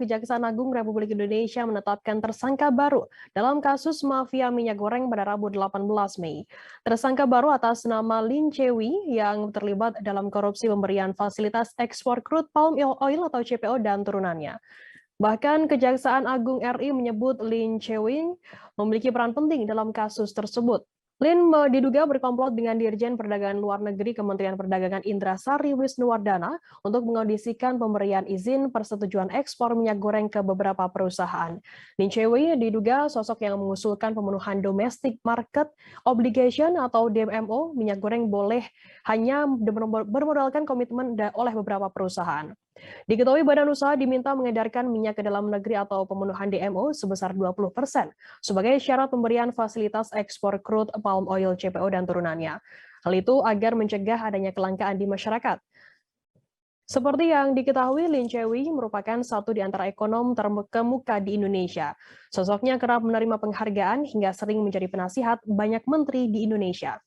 Kejaksaan Agung Republik Indonesia menetapkan tersangka baru dalam kasus mafia minyak goreng pada Rabu 18 Mei. Tersangka baru atas nama Lin Chewi yang terlibat dalam korupsi pemberian fasilitas ekspor crude palm oil atau CPO dan turunannya. Bahkan Kejaksaan Agung RI menyebut Lin Chewi memiliki peran penting dalam kasus tersebut. Lin diduga berkomplot dengan Dirjen Perdagangan Luar Negeri Kementerian Perdagangan Indra Sari Wisnuwardana untuk mengondisikan pemberian izin persetujuan ekspor minyak goreng ke beberapa perusahaan. Lin Chewi diduga sosok yang mengusulkan pemenuhan domestic market obligation atau DMO minyak goreng boleh hanya bermodalkan komitmen oleh beberapa perusahaan. Diketahui badan usaha diminta mengedarkan minyak ke dalam negeri atau pemenuhan DMO sebesar 20% sebagai syarat pemberian fasilitas ekspor crude palm oil CPO dan turunannya. Hal itu agar mencegah adanya kelangkaan di masyarakat. Seperti yang diketahui, Lin Chewi merupakan satu di antara ekonom terkemuka di Indonesia. Sosoknya kerap menerima penghargaan hingga sering menjadi penasihat banyak menteri di Indonesia.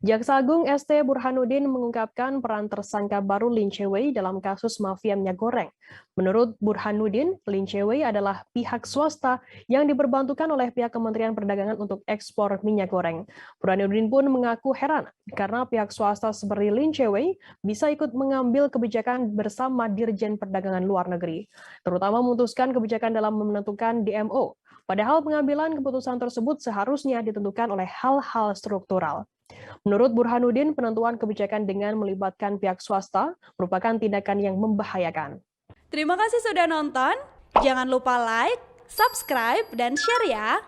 Jaksa Agung ST Burhanuddin mengungkapkan peran tersangka baru Lin Chewi dalam kasus mafia minyak goreng. Menurut Burhanuddin, Lin Chewi adalah pihak swasta yang diperbantukan oleh pihak Kementerian Perdagangan untuk ekspor minyak goreng. Burhanuddin pun mengaku heran karena pihak swasta seperti Lin Chewi bisa ikut mengambil kebijakan bersama Dirjen Perdagangan Luar Negeri, terutama memutuskan kebijakan dalam menentukan DMO. Padahal pengambilan keputusan tersebut seharusnya ditentukan oleh hal-hal struktural. Menurut Burhanuddin, penentuan kebijakan dengan melibatkan pihak swasta merupakan tindakan yang membahayakan. Terima kasih sudah nonton. Jangan lupa like, subscribe, dan share ya.